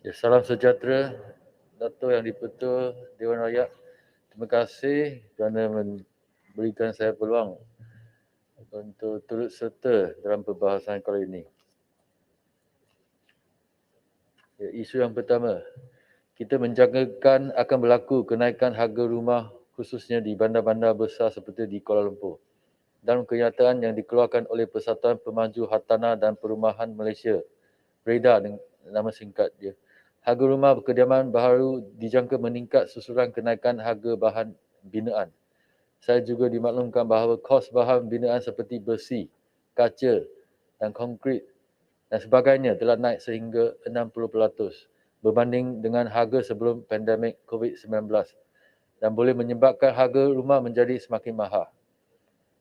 Ya, salam sejahtera, Dato' Yang di-Pertua Dewan Rakyat. Terima kasih kerana memberikan saya peluang untuk turut serta dalam perbahasan kali ini. Ya, isu yang pertama, kita menjangkakan akan berlaku kenaikan harga rumah khususnya di bandar-bandar besar seperti di Kuala Lumpur. Dalam kenyataan yang dikeluarkan oleh Persatuan Pemaju Hartanah dan Perumahan Malaysia, beredar dengan nama singkat dia. Harga rumah berkediaman baru dijangka meningkat susulan kenaikan harga bahan binaan. Saya juga dimaklumkan bahawa kos bahan binaan seperti besi, kaca dan konkrit dan sebagainya telah naik sehingga 60% berbanding dengan harga sebelum pandemik COVID-19 dan boleh menyebabkan harga rumah menjadi semakin mahal.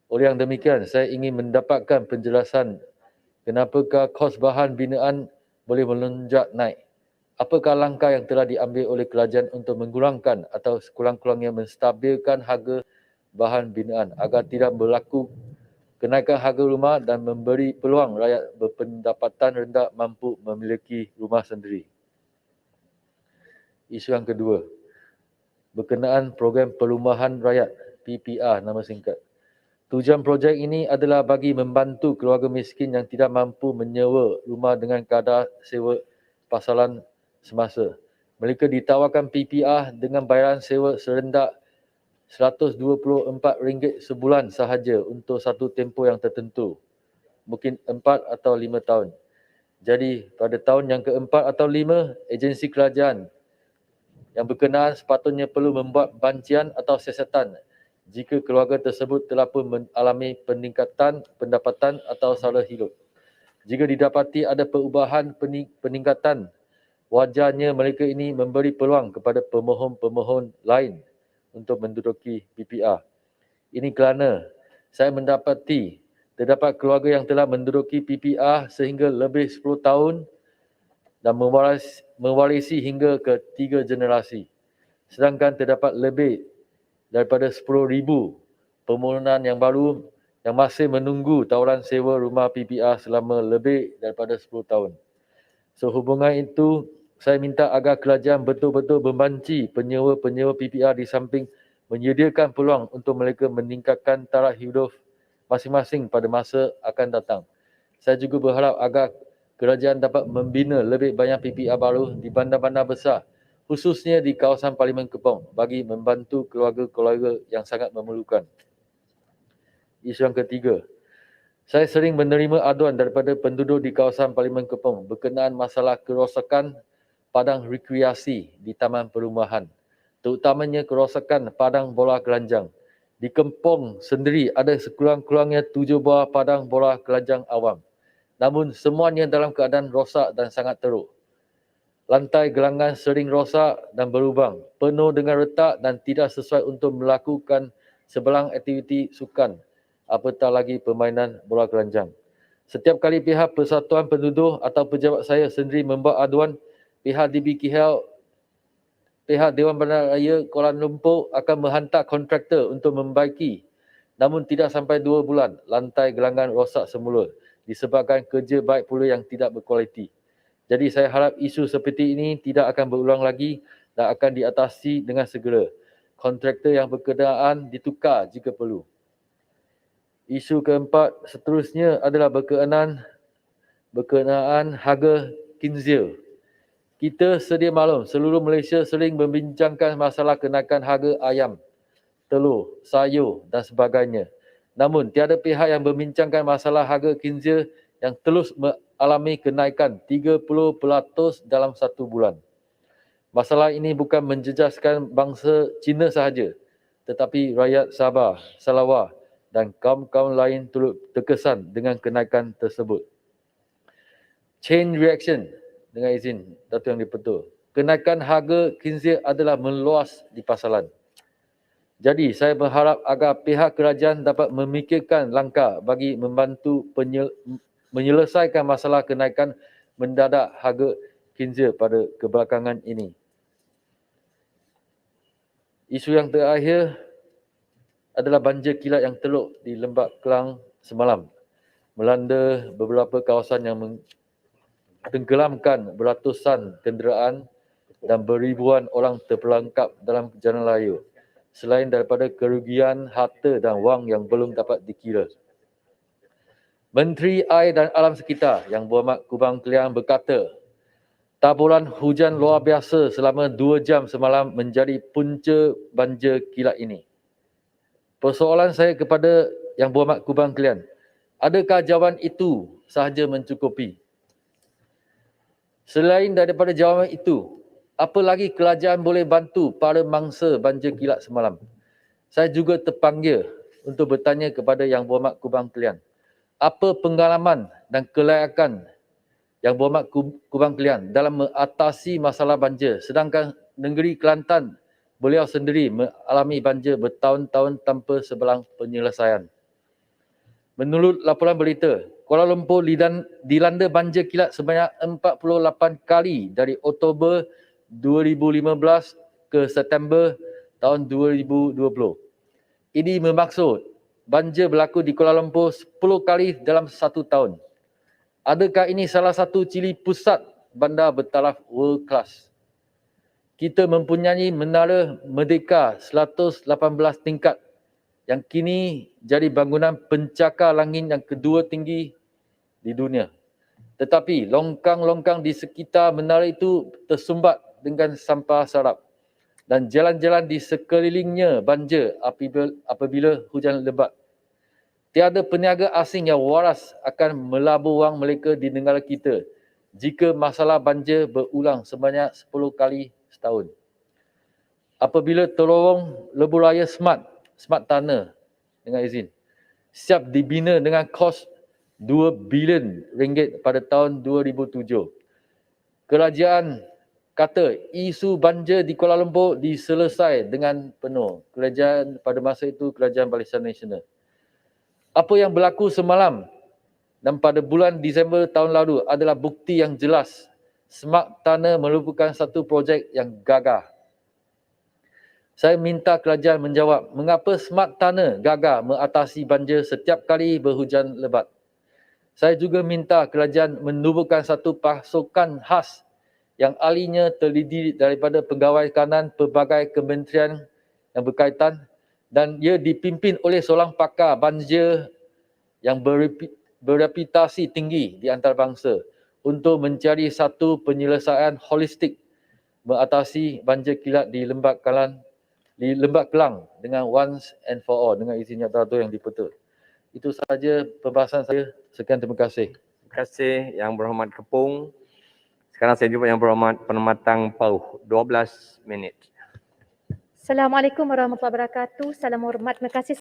Oleh yang demikian, saya ingin mendapatkan penjelasan kenapakah kos bahan binaan boleh melonjak naik. Apakah langkah yang telah diambil oleh kerajaan untuk mengurangkan atau sekurang-kurangnya menstabilkan harga bahan binaan agar tidak berlaku kenaikan harga rumah dan memberi peluang rakyat berpendapatan rendah mampu memiliki rumah sendiri. Isu yang kedua, berkenaan program perumahan rakyat PPR nama singkat. Tujuan projek ini adalah bagi membantu keluarga miskin yang tidak mampu menyewa rumah dengan kadar sewa pasaran semasa. Mereka ditawarkan PPR dengan bayaran sewa serendah RM124 sebulan sahaja untuk satu tempoh yang tertentu, mungkin 4 atau 5 tahun. Jadi, pada tahun yang keempat atau 5, agensi kerajaan yang berkenaan sepatutnya perlu membuat bancian atau siasatan jika keluarga tersebut telah pun mengalami peningkatan pendapatan atau sara hidup. Jika didapati ada perubahan peningkatan, wajarnya mereka ini memberi peluang kepada pemohon-pemohon lain untuk menduduki PPR. Ini kerana saya mendapati terdapat keluarga yang telah menduduki PPR sehingga lebih 10 tahun dan mewarisi hingga ke 3 generasi. Sedangkan terdapat lebih daripada 10,000 permohonan yang baru yang masih menunggu tawaran sewa rumah PPR selama lebih daripada 10 tahun. Sehubungan itu, saya minta agar kerajaan betul-betul membanci penyewa-penyewa PPR di samping menyediakan peluang untuk mereka meningkatkan taraf hidup masing-masing pada masa akan datang. Saya juga berharap agar kerajaan dapat membina lebih banyak PPR baru di bandar-bandar besar, khususnya di kawasan Parlimen Kepong bagi membantu keluarga-keluarga yang sangat memerlukan. Isu yang ketiga, saya sering menerima aduan daripada penduduk di kawasan Parlimen Kepong berkenaan masalah kerosakan padang rekreasi di taman perumahan, terutamanya kerosakan padang bola keranjang. Di Kepong sendiri ada sekurang-kurangnya 7 buah padang bola keranjang awam. Namun semuanya dalam keadaan rosak dan sangat teruk. Lantai gelangan sering rosak dan berlubang, penuh dengan retak dan tidak sesuai untuk melakukan sebelang aktiviti sukan, apatah lagi permainan bola keranjang. Setiap kali pihak Persatuan Penduduk atau pejabat saya sendiri membuat aduan, pihak DBKL, pihak Dewan Bandaraya Kuala Lumpur akan menghantar kontraktor untuk membaiki. Namun tidak sampai 2 bulan, lantai gelangan rosak semula disebabkan kerja baik pula yang tidak berkualiti. Jadi saya harap isu seperti ini tidak akan berulang lagi dan akan diatasi dengan segera. Kontraktor yang berkenaan ditukar jika perlu. Isu keempat seterusnya adalah berkenaan harga kinzil. Kita sedia maklum, seluruh Malaysia sering membincangkan masalah kenaikan harga ayam, telur, sayur dan sebagainya. Namun, tiada pihak yang membincangkan masalah harga kinzil yang terus mengalami kenaikan 30% dalam satu bulan. Masalah ini bukan menjejaskan bangsa Cina sahaja, tetapi rakyat Sabah, Sarawak dan kaum-kaum lain turut terkesan dengan kenaikan tersebut. Chain reaction, dengan izin Datuk Yang di-Pertua. Kenaikan harga kinzil adalah meluas di pasaran. Jadi, saya berharap agar pihak kerajaan dapat memikirkan langkah bagi membantu menyelesaikan masalah kenaikan mendadak harga kinzil pada kebelakangan ini. Isu yang terakhir adalah banjir kilat yang teruk di Lembap Kelang semalam, melanda beberapa kawasan yang tenggelamkan beratusan kenderaan dan beribuan orang terperangkap dalam jalan raya, selain daripada kerugian harta dan wang yang belum dapat dikira. Menteri Air dan Alam Sekitar Yang Berhormat Kubang Kelian berkata, taburan hujan luar biasa selama 2 jam semalam menjadi punca banjir kilat ini. Persoalan saya kepada Yang Berhormat Kubang Kelian, adakah jawapan itu sahaja mencukupi? Selain daripada jawapan itu, apa lagi kerajaan boleh bantu para mangsa banjir kilat semalam? Saya juga terpanggil untuk bertanya kepada Yang Berhormat Kubang Kelian, apa pengalaman dan kelayakan Yang Berhormat Kubang Kelian dalam mengatasi masalah banjir, sedangkan negeri Kelantan beliau sendiri mengalami banjir bertahun-tahun tanpa sebelang penyelesaian. Menurut laporan berita, Kuala Lumpur dilanda banjir kilat sebanyak 48 kali dari Oktober 2015 ke September tahun 2020. Ini bermaksud banjir berlaku di Kuala Lumpur 10 kali dalam 1 tahun. Adakah ini salah satu ciri pusat bandar bertaraf world class? Kita mempunyai Menara Merdeka 118 tingkat yang kini jadi bangunan pencakar langit yang kedua tinggi di dunia. Tetapi longkang-longkang di sekitar menara itu tersumbat dengan sampah sarap dan jalan-jalan di sekelilingnya banjir apabila hujan lebat. Tiada peniaga asing yang waras akan melabur wang mereka di negara kita jika masalah banjir berulang sebanyak 10 kali setahun. Apabila terowong lebuh raya Smart Tunnel dengan izin siap dibina dengan kos 2 bilion ringgit pada tahun 2007. Kerajaan kata isu banjir di Kuala Lumpur diselesai dengan penuh. Kerajaan pada masa itu Kerajaan Barisan Nasional. Apa yang berlaku semalam dan pada bulan Disember tahun lalu adalah bukti yang jelas Smart Tunnel merupakan satu projek yang gagah. Saya minta kerajaan menjawab mengapa Smart Tunnel gagal mengatasi banjir setiap kali berhujan lebat. Saya juga minta kerajaan menubuhkan satu pasukan khas yang ahlinya terdiri daripada pegawai kanan pelbagai kementerian yang berkaitan dan ia dipimpin oleh seorang pakar banjir yang bereputasi tinggi di antarabangsa untuk mencari satu penyelesaian holistik mengatasi banjir kilat di Lembah Kelang dengan once and for all, dengan izin Yang Teratur yang dipertua. Itu sahaja pembahasan saya. Sekian, terima kasih. Terima kasih Yang Berhormat Kepung. Sekarang saya jumpa Yang Berhormat Penematang Pauh, 12 minit. Assalamualaikum warahmatullahi wabarakatuh. Salam hormat. Terima kasih